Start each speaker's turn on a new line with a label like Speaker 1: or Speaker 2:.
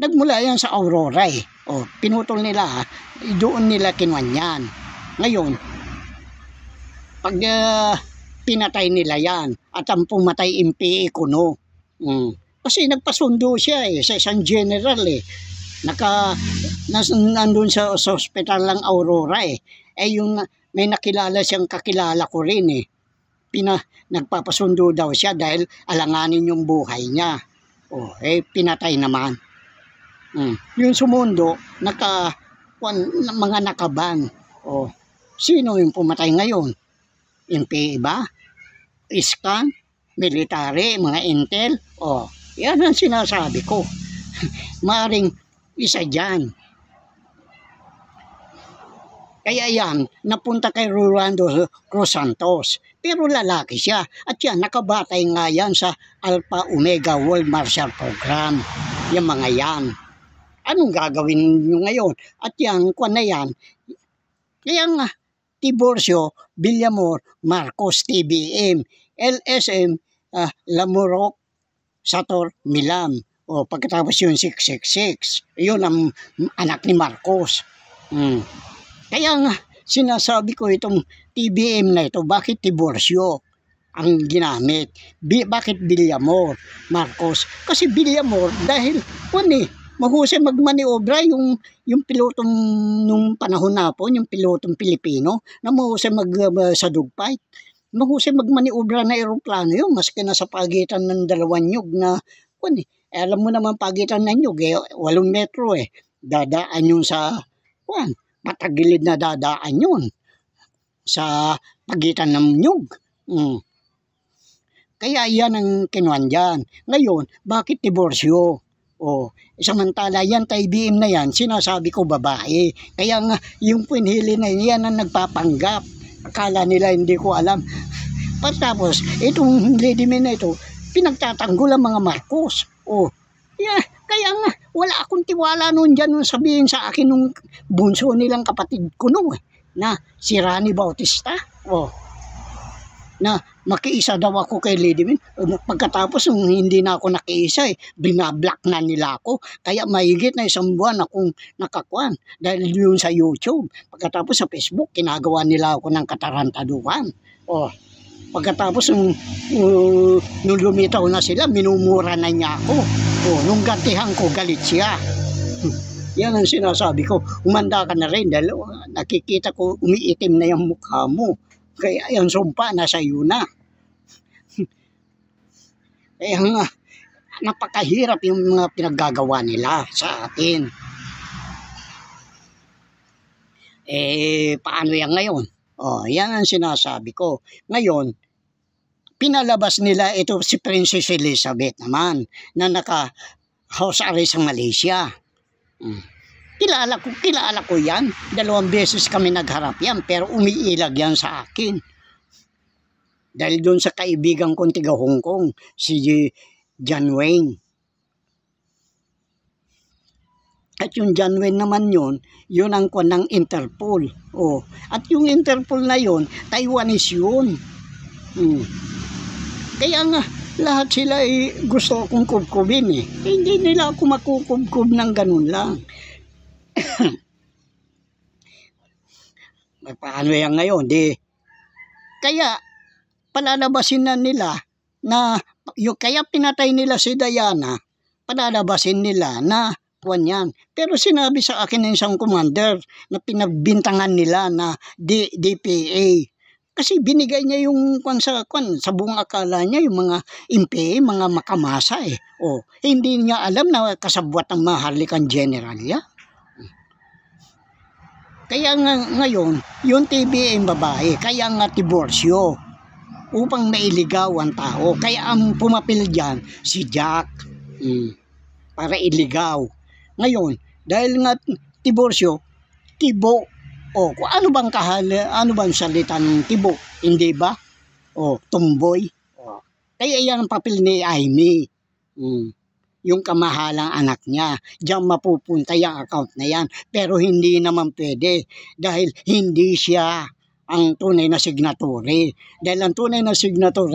Speaker 1: nagmula yan sa Aurora eh. O, pinutol nila, doon nila kinuan yan. Ngayon, pag pinatay nila yan, at ang pumatay MPA Kuno. Kasi nagpasundo siya eh, sa isang general eh. Nandun sa hospital lang Aurora eh. Yung may nakilala siyang kakilala ko rin eh. Nagpapasundo daw siya dahil alanganin yung buhay niya. Pinatay naman. Yung sumundo, mga nakaban. Sino yung pumatay ngayon? MPA ba? Iskan? Military? Mga intel? Yan ang sinasabi ko. Maring isa dyan. Kaya yan, napunta kay Rolando Cruz Santos. Pero lalaki siya. At yan, nakabatay nga yan sa Alpha Omega World Martial Program. Yung mga yan. Anong gagawin nyo ngayon? At yan, kuwan na yan. Kaya nga, Tiburcio, Villamor, Marcos, TBM, LSM, Lamurok, Sator, Milam. Pagkatapos yung 666. Yun ang anak ni Marcos. Kaya nga, sinasabi ko itong TBM na ito, bakit Tiburcio ang ginamit? Bakit Villamor, Marcos? Kasi Villamor, dahil, mahusay magmaniobra yung pilotong nung panahon na po, yung pilotong Pilipino, na mahusay sa dogfight. Mahusay magmaniobra na aeroplano yun, maski na sa pagitan ng dalawang nyug na, alam mo naman pagitan ng nyug, 8 metro eh. Dadaan yun sa, patagilid na dadaan yun sa pagitan ng nyug. Kaya yan ang kinuan dyan. Ngayon, bakit Tiburcio? Samantala yan, TBM na yan, sinasabi ko babae. Kaya nga, yung pinhili na yan ang nagpapanggap. Akala nila hindi ko alam. Tapos, itong lady man na ito, pinagtatanggol ang mga Marcos. Kaya nga, wala akong tiwala noon dyan nung sabihin sa akin nung bunso nilang kapatid ko noon, na si Rani Bautista. Na makiisa daw ako kay Lady Min. Pagkatapos hindi na ako nakiisa binablock na nila ako. Kaya mahigit na 1 buwan akong nakakuan dahil yun sa YouTube. Pagkatapos sa Facebook, kinagawa nila ako ng katarantaduhan. Pagkatapos nung lumitaw na sila, minumura na niya ako. Nung gantihan ko, galit siya. Yan ang sinasabi ko. Umanda ka na rin dahil nakikita ko umiitim na yung mukha mo. Kaya yung sumpa, nasa iyo na. Kaya nga, napakahirap yung mga pinaggagawa nila sa atin. Paano yan ngayon? Yan ang sinasabi ko. Ngayon, pinalabas nila ito si Princess Elizabeth naman, na naka-house arrest sa Malaysia. Kilala ko yan. 2 beses kami nagharap yan, pero umiilag yan sa akin. Dahil doon sa kaibigan kong tiga Hong Kong, si John Wayne. At yung John Wayne naman yun ang kuwan ng Interpol. At yung Interpol na yun, Taiwanese yun. Kaya nga, lahat sila gusto akong kubkubin eh. Hindi nila ako makukubkub ng ganun lang. Paano yan ngayon? Kaya palalabasin na nila na kaya pinatay nila si Diana, palalabasin nila na yan. Pero sinabi sa akin ng isang commander na pinagbintangan nila na DPA. Kasi binigay niya yung sa buong akala niya yung mga MPA, mga makamasa eh. Hindi niya alam na kasabwat ng Maharlikang General niya. Kaya nga ngayon, yung TBM babae, kaya nga Tiburcio, upang mailigaw ang tao. Kaya ang pumapil dyan, si Jack, para iligaw. Ngayon, dahil nga Tiburcio, Tibo, kung ano bang salita ng Tibo, hindi ba? Tumboy. Kaya yan ang papel ni Amy. Yung kamahalang anak niya. Diyan mapupunta yung account na yan. Pero hindi naman pwede. Dahil hindi siya ang tunay na signatory. Dahil ang tunay na signatory